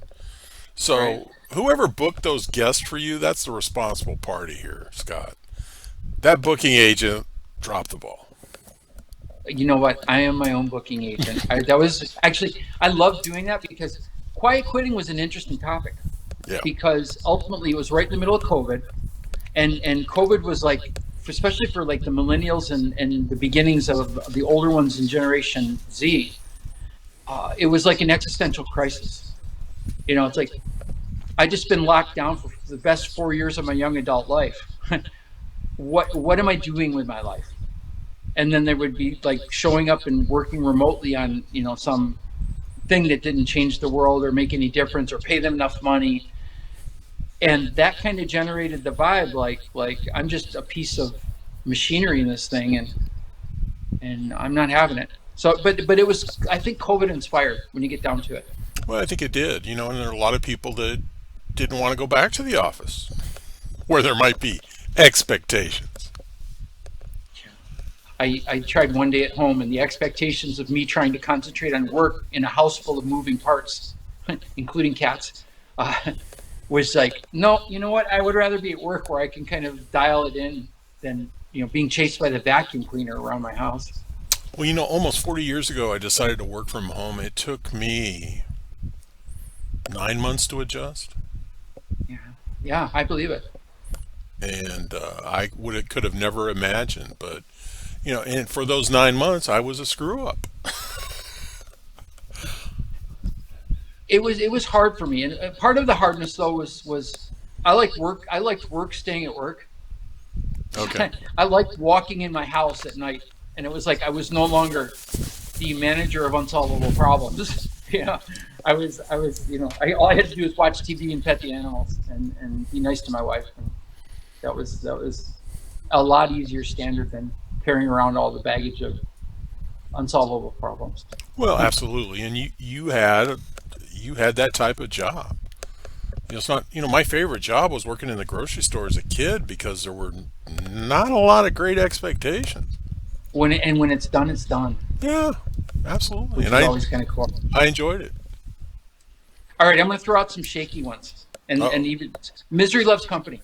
right? So whoever booked those guests for you, that's the responsible party here, Scott. That booking agent dropped the ball. You know what? I am my own booking agent. That was actually, I love doing that because quiet quitting was an interesting topic Yeah. because ultimately it was right in the middle of COVID, and COVID was like, especially for like the millennials and the beginnings of the older ones in Generation Z, it was like an existential crisis. It's like I just been locked down for the best 4 years of my young adult life. What am I doing with my life? And then there would be like showing up and working remotely on some thing that didn't change the world or make any difference or pay them enough money, and that kind of generated the vibe like I'm just a piece of machinery in this thing, and I'm not having it. So but it was, I think, COVID inspired when you get down to it. Well, I think it did, and there are a lot of people that didn't want to go back to the office where there might be expectations. I tried one day at home, and the expectations of me trying to concentrate on work in a house full of moving parts, including cats, uh, was like, no, you know what? I would rather be at work where I can kind of dial it in than being chased by the vacuum cleaner around my house. Well, almost 40 years ago, I decided to work from home. It took me 9 months to adjust, Yeah, yeah, I believe it. and I would could have never imagined. But and for those 9 months, I was a screw up. It was hard for me, and part of the hardness though was I liked work. I liked work, staying at work. Okay. I liked walking in my house at night, and it was like I was no longer the manager of unsolvable problems. Yeah, all I had to do was watch TV and pet the animals and be nice to my wife, and that was a lot easier standard than carrying around all the baggage of unsolvable problems. Well, absolutely, and you had that type of job. It's not, my favorite job was working in the grocery store as a kid because there were not a lot of great expectations. When it's done, it's done, Yeah, absolutely, which and is I always kind of cool. I enjoyed it. All right, I'm going to throw out some shaky ones, and Oh, even misery loves company.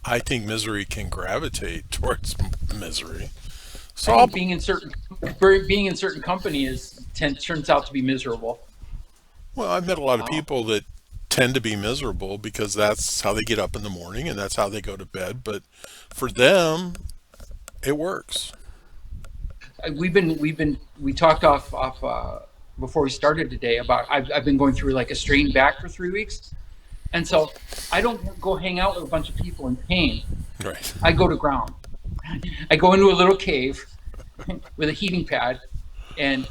I think misery can gravitate towards misery. So I think being in certain company turns out to be miserable. well, I've met a lot of Uh, people that tend to be miserable because that's how they get up in the morning and that's how they go to bed. But for them, it works. we talked off before we started today about I've been going through like a strained back for 3 weeks, and so I don't go hang out with a bunch of people in pain. Right. I go to ground. I go into a little cave with a heating pad, and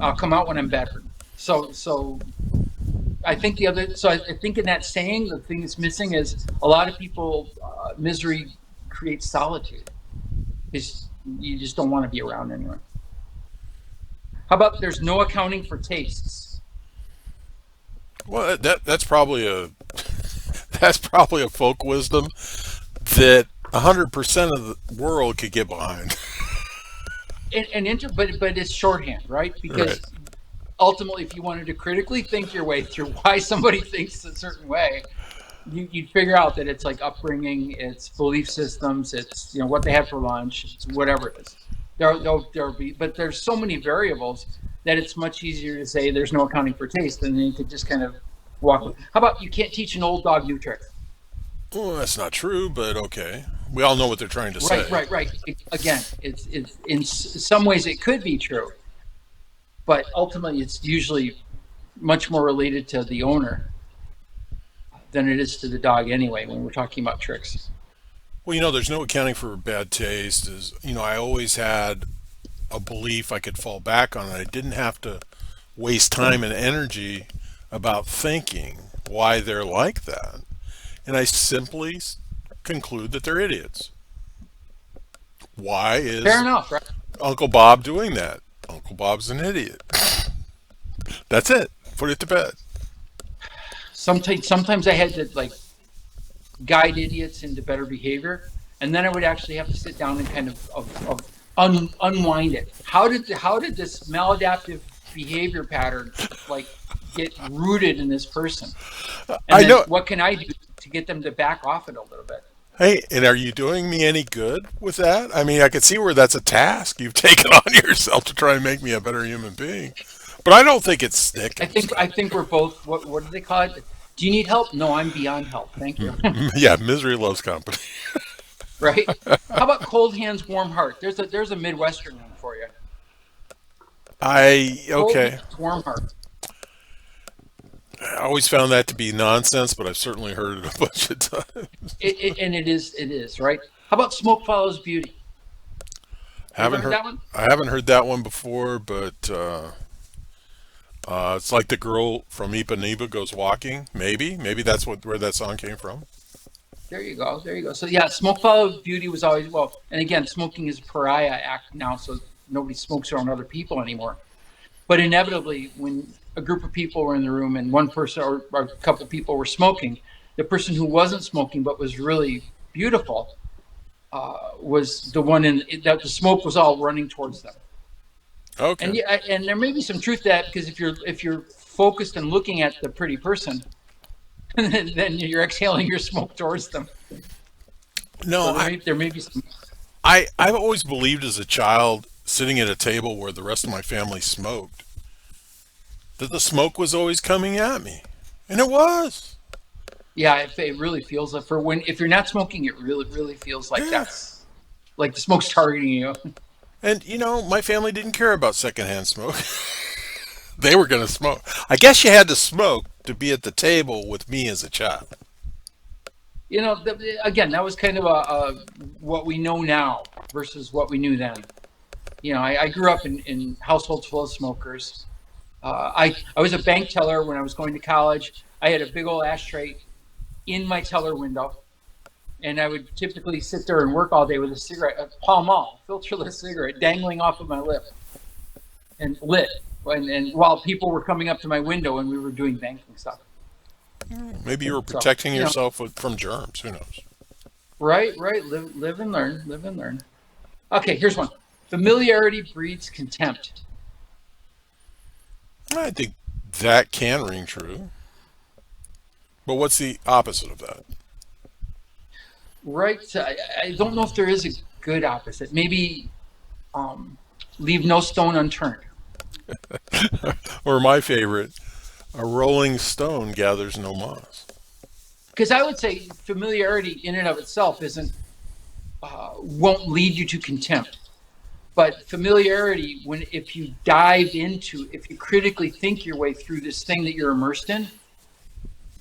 I'll come out when I'm better. So I think in that saying, the thing that's missing is a lot of people, misery creates solitude. Is You just don't want to be around anyone. How about there's no accounting for tastes? Well, that's probably a that's probably a folk wisdom that 100% of the world could get behind. But it's shorthand, right? Right. Because ultimately, if you wanted to critically think your way through why somebody thinks a certain way, you'd figure out that it's like upbringing, it's belief systems, it's what they had for lunch, it's whatever it is. There'll be, but there's so many variables that it's much easier to say there's no accounting for taste, and then you could just kind of walk. How about you can't teach an old dog new tricks? Well, that's not true, but okay. We all know what they're trying to Right, say. right, right. Again, it's in some ways it could be true, but ultimately it's usually much more related to the owner than it is to the dog anyway when we're talking about tricks. Well, there's no accounting for bad taste. I always had a belief I could fall back on. I didn't have to waste time and energy about thinking why they're like that. And I simply conclude that they're idiots. Why Fair is enough, right? Uncle Bob doing that? Uncle Bob's an idiot. That's it. Put it to bed. Sometimes I had to like guide idiots into better behavior, and then I would actually have to sit down and kind of unwind it. How did this maladaptive behavior pattern like get rooted in this person? And I then know. what can I do to get them to back off it a little bit? Hey, and are you doing me any good with that? I mean, I could see where that's a task you've taken on yourself to try and make me a better human being. But I don't think it's stick and I stuff. think we're both what do they call it? Do you need help? No, I'm beyond help. Thank you. Yeah, misery loves company. Right? How about cold hands, warm heart? There's a Midwestern one for you. Cold Okay. hands, warm heart. I always found that to be nonsense, but I've certainly heard it a bunch of times. And it is right. How about smoke follows beauty? You ever Haven't heard heard. that one? I haven't heard that one before, but it's like the girl from Ipanema goes walking. Maybe that's where that song came from. There you go. There you go. So yeah, smoke follows beauty was always well. And again, smoking is a pariah act now, so nobody smokes around other people anymore. But inevitably, when a group of people were in the room and one person or a couple of people were smoking, the person who wasn't smoking but was really beautiful was the one in that the smoke was all running towards them. Okay. And yeah, and there may be some truth to that because if you're focused and looking at the pretty person, then you're exhaling your smoke towards them. No, So there may be some. I've always believed as a child, sitting at a table where the rest of my family smoked, that the smoke was always coming at me, and it was. Yeah, it really feels like for when if you're not smoking, it really feels like Yeah. that's like the smoke's targeting you. And my family didn't care about secondhand smoke. They were going to smoke. I guess you had to smoke to be at the table with me as a child. Again, that was kind of a what we know now versus what we knew then. I grew up in households full of smokers. I was a bank teller when I was going to college. I had a big old ashtray in my teller window, and I would typically sit there and work all day with a cigarette, a Pall Mall, filterless cigarette, dangling off of my lip and lit. And while people were coming up to my window and we were doing banking stuff. Maybe you were So, protecting yourself from germs. Who knows? right, right. Live and learn. Live and learn. Okay, here's one. Familiarity breeds contempt. I think that can ring true. But what's the opposite of that? Right. So I don't know if there is a good opposite. Maybe um, leave no stone unturned. Or my favorite, a rolling stone gathers no moss. Because I would say familiarity in and of itself isn't won't lead you to contempt. But familiarity, when if you dive into, if you critically think your way through this thing that you're immersed in,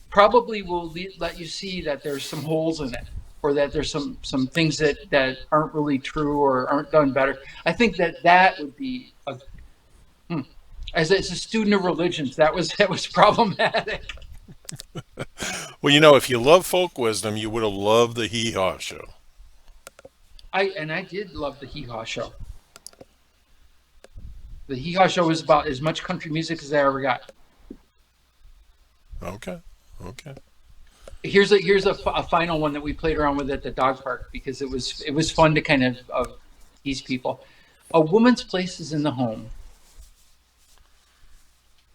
probably will let you see that there's some holes in it, or that there's some things that aren't really true or aren't done better. I think that would be hmm, as a student of religions, that was problematic. Well, if you love folk wisdom, you would have loved the Hee Haw show. I did love the Hee Haw show. The Hee Haw show was about as much country music as I ever got. Okay. Okay. Here's a final one that we played around with at the dog park because it was fun to kind of tease people. A woman's place is in the home.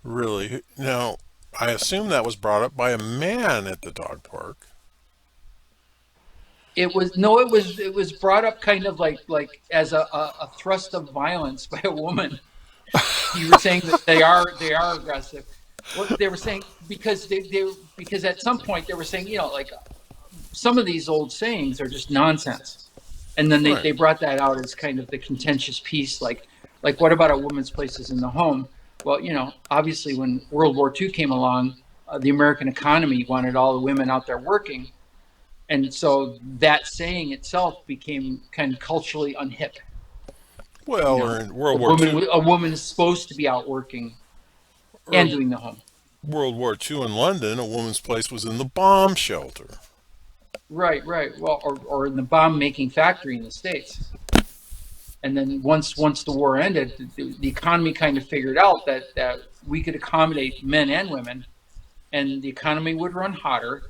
Really? Now, I assume that was brought up by a man at the dog park. It was no, it was brought up kind of like as a thrust of violence by a woman. You were saying that they are aggressive. What they were saying because at some point they were saying like some of these old sayings are just nonsense, and then Right. they brought that out as kind of the contentious piece, like what about a woman's places in the home? Well, obviously when World War II came along, the American economy wanted all the women out there working, and so that saying itself became kind of culturally unhip. Well, or in A World War woman II, a woman is supposed to be out working and or doing the home. World War II in London, a woman's place was in the bomb shelter. Right, right. Well, or in the bomb making factory in the States. And then once the war ended, the economy kind of figured out that we could accommodate men and women, and the economy would run hotter,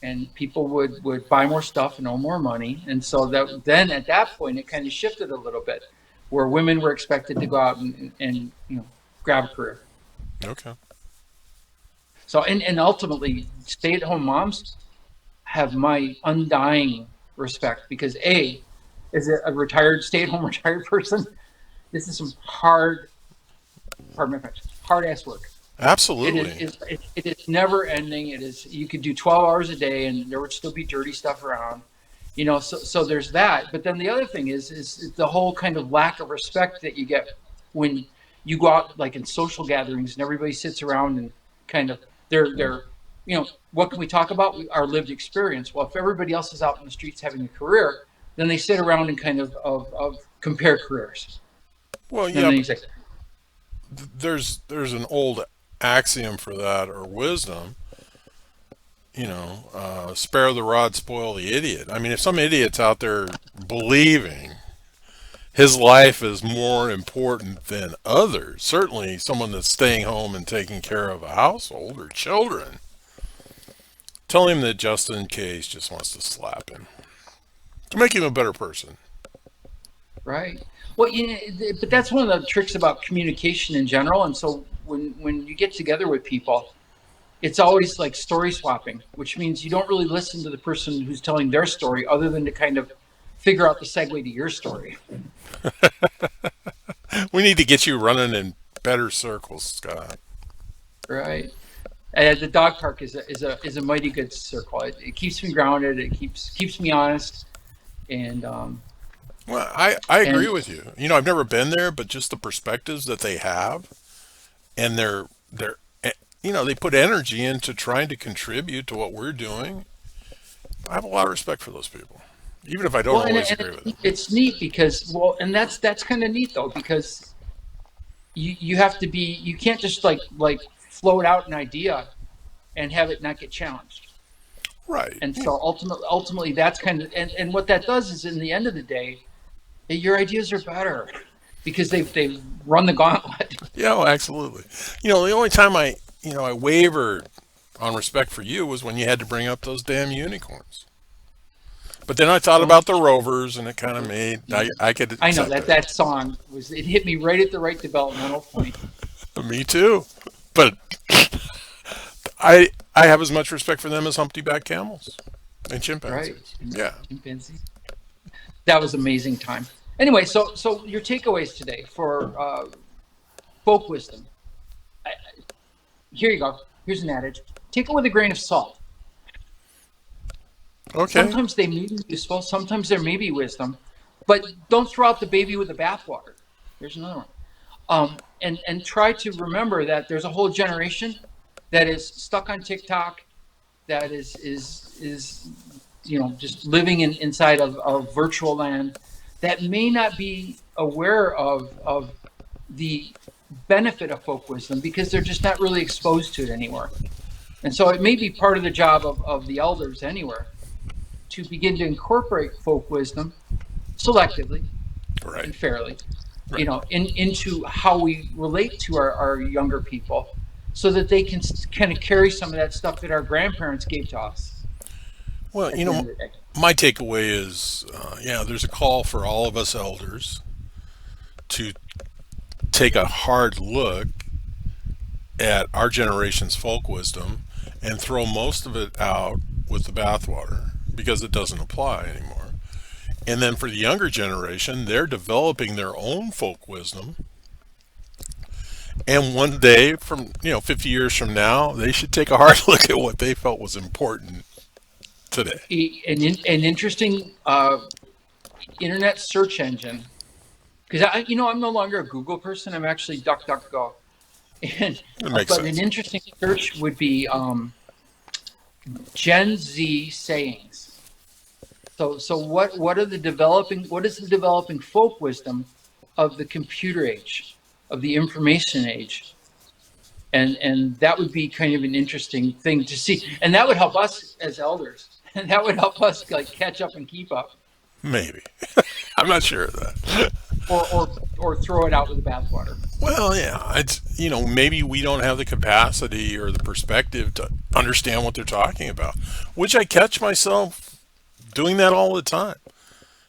and people would buy more stuff and owe more money. And so that then at that point it kind of shifted a little bit. where women were expected to go out and grab a career. Okay. So and ultimately, stay-at-home moms have my undying respect because as a retired stay-at-home retired person, this is some pardon my French, hard ass work. It is Absolutely. it is never ending. It is you could do 12 hours a day and there would still be dirty stuff around. So there's that. But then the other thing is the whole kind of lack of respect that you get when you go out like in social gatherings and everybody sits around and kind of they're what can we talk about? Our lived experience. Well, if everybody else is out in the streets having a career, then they sit around and kind of compare careers. Well, And yeah, then but you say, there's an old axiom for that, or wisdom. Spare the rod, spoil the idiot. I mean, if some idiot's out there believing his life is more important than others, certainly someone that's staying home and taking care of a household or children, tell him that Justin Case just wants to slap him to make him a better person. right. Well, but that's one of the tricks about communication in general. And so when you get together with people, it's always like story swapping, which means you don't really listen to the person who's telling their story, other than to kind of figure out the segue to your story. We need to get you running in better circles, Scott. Right. And the dog park is a mighty good circle. It keeps me grounded. It keeps me honest. And Well, I agree and with you. I've never been there, but just the perspectives that they have, and they put energy into trying to contribute to what we're doing. I have a lot of respect for those people, even if I don't well, always and agree with them. it's neat because and that's kind of neat though because you have to be you can't just like float out an idea and have it not get challenged. Right. And Yeah. so ultimately that's kind of and what that does is in the end of the day, your ideas are better because they've run the gauntlet. Yeah, well, absolutely. The only time I wavered on respect for you was when you had to bring up those damn unicorns. But then I thought Well, about the rovers, and it kind of made I could I know accept that it. that song it hit me right at the right developmental point. Me too. But I have as much respect for them as humpty-backed camels and Right. chimpanzees. And Yeah. chimpanzees. That was amazing time. Anyway, so your takeaways today for folk wisdom. I, here you go. Here's an adage. Take it with a grain of salt. Okay. Sometimes they may be useful. Sometimes there may be wisdom, but don't throw out the baby with the bathwater. Here's another one. And try to remember that there's a whole generation that is stuck on TikTok, that is just living inside of virtual land, that may not be aware of the benefit of folk wisdom because they're just not really exposed to it anymore. And so it may be part of the job of the elders anywhere to begin to incorporate folk wisdom selectively Right. and fairly, Right. into how we relate to our younger people so that they can kind of carry some of that stuff that our grandparents gave to us Well, at the end of the day. my takeaway is, yeah, there's a call for all of us elders to take a hard look at our generation's folk wisdom and throw most of it out with the bathwater because it doesn't apply anymore. And then for the younger generation, they're developing their own folk wisdom. And one day, from 50 years from now, they should take a hard look at what they felt was important today. An interesting internet search engine, because I'm no longer a Google person. I'm actually DuckDuckGo. And It makes but an sense. interesting search would be Gen Z sayings. So what is the developing folk wisdom of the computer age, of the information age? And that would be kind of an interesting thing to see. And that would help us as elders. And that would help us like catch up and keep up, Maybe. I'm not sure of that. or throw it out with the bathwater. Well, yeah, maybe we don't have the capacity or the perspective to understand what they're talking about, which I catch myself doing that all the time.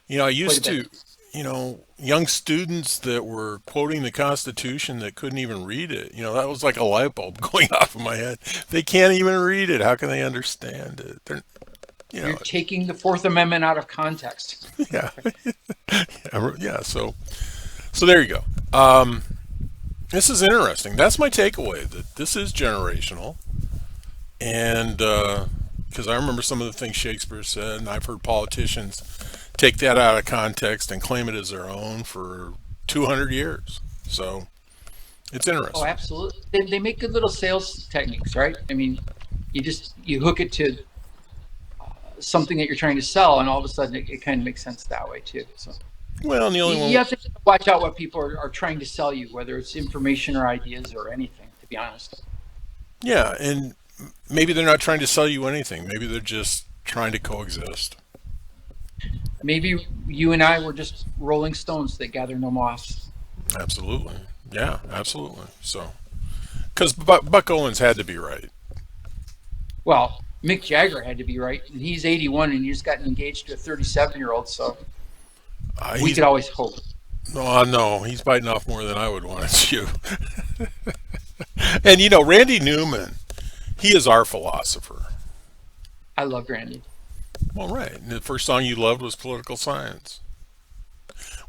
I Quite a used bit. to, young students that were quoting the Constitution that couldn't even read it. That was like a light bulb going off in my head. They can't even read it. How can they understand it? They're, you You're know, taking the Fourth Amendment out of context. yeah, yeah. So there you go. This is interesting. That's my takeaway. That this is generational, and because I remember some of the things Shakespeare said, and I've heard politicians take that out of context and claim it as their own for 200 years. So it's Oh, interesting. absolutely. They make good little sales techniques, right? I mean, you hook it to something that you're trying to sell, and all of a sudden it kind of makes sense that way too. So Well, and the only you one, have to watch out what people are trying to sell you, whether it's information or ideas or anything. To be honest, yeah, and maybe they're not trying to sell you anything. Maybe they're just trying to coexist. maybe you and I were just Rolling Stones that gather no moss. Absolutely. Yeah, absolutely. So, because Buck Owens had to be right. Well, Mick Jagger had to be right, and he's 81, and he just got engaged to a 37-year-old. So we He's could always hope. no, no, he's biting off more than I would want to. And Randy Newman, he is our philosopher. I love Randy. Well, right. And the first song you loved was Political Science,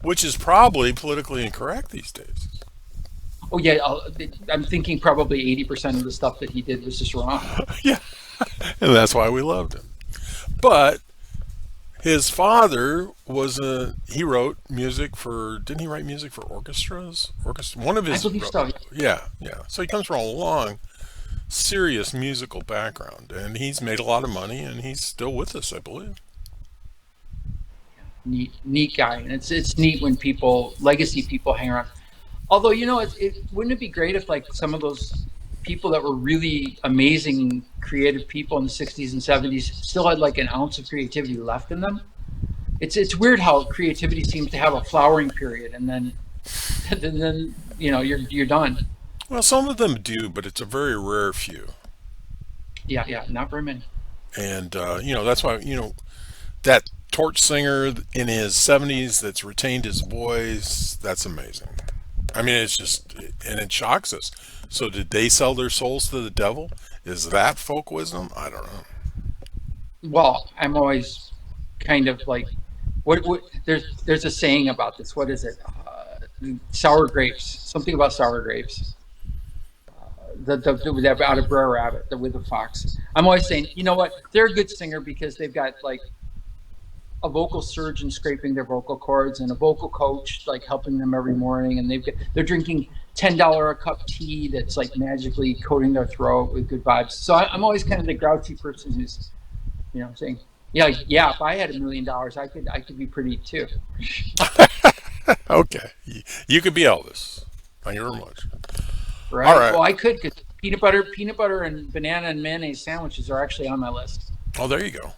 which is probably politically incorrect these days. Oh yeah, I'm thinking probably 80% of the stuff that he did was just wrong. Yeah, and that's why we loved him. But his father he wrote music for, didn't he write music for orchestras? One of I his, believe so. yeah, yeah. So he comes from a long, serious musical background, and he's made a lot of money, and he's still with us, I believe. Neat guy, and it's neat when legacy people hang around. Although wouldn't it be great if like some of those people that were really amazing creative people in the 60s and 70s still had like an ounce of creativity left in them. It's weird how creativity seems to have a flowering period, and then you're done. Well, some of them do, but it's a very rare few. Yeah, yeah, not very many. And, that's why, that torch singer in his 70s that's retained his voice, that's amazing. I mean, it's just, and it shocks us. So, did they sell their souls to the devil? Is that folk wisdom? I don't know. Well, I'm always kind of like, what there's a saying about this. What is it? Sour grapes. Something about sour grapes. The out of Brer Rabbit, with the fox. I'm always saying, you know what? They're a good singer because they've got like a vocal surgeon scraping their vocal cords and a vocal coach like helping them every morning, and they're drinking $10 a cup tea that's like magically coating their throat with good vibes. So I'm always kind of the grouchy person who's saying, yeah, if I had $1 million, I could be pretty too. Okay. You could be Elvis. Thank you very much. All Right. right. Well, I could, because peanut butter and banana and mayonnaise sandwiches are actually on my list. Oh, there you go.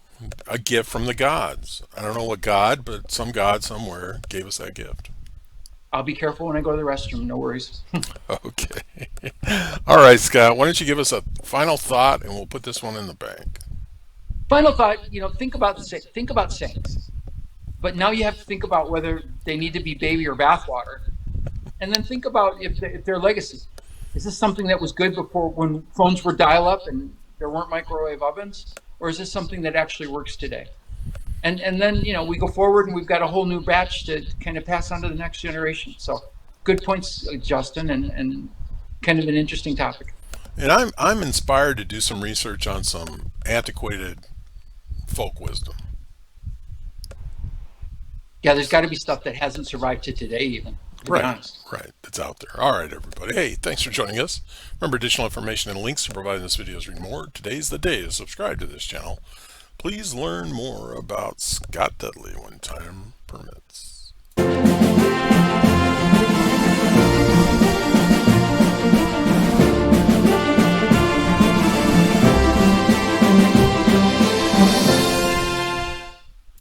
A gift from the gods. I don't know what god, but some god somewhere gave us that gift. I'll be careful when I go to the restroom. No worries. Okay. All right, Scott. Why don't you give us a final thought, and we'll put this one in the bank. Final thought. Think about sayings, but now you have to think about whether they need to be baby or bathwater, and then think about if they're legacy. Is this something that was good before when phones were dial-up and there weren't microwave ovens, or is this something that actually works today? And then we go forward and we've got a whole new batch to kind of pass on to the next generation. So good points, Justin, and kind of an interesting topic. And I'm inspired to do some research on some antiquated folk wisdom. Yeah, there's got to be stuff that hasn't survived to today, even, to be Right, honest. right. That's out there. All right, everybody. Hey, thanks for joining us. Remember, additional information and links to provide in this video is read more. Today's the day to subscribe to this channel. Please learn more about Scott Dudley when time permits.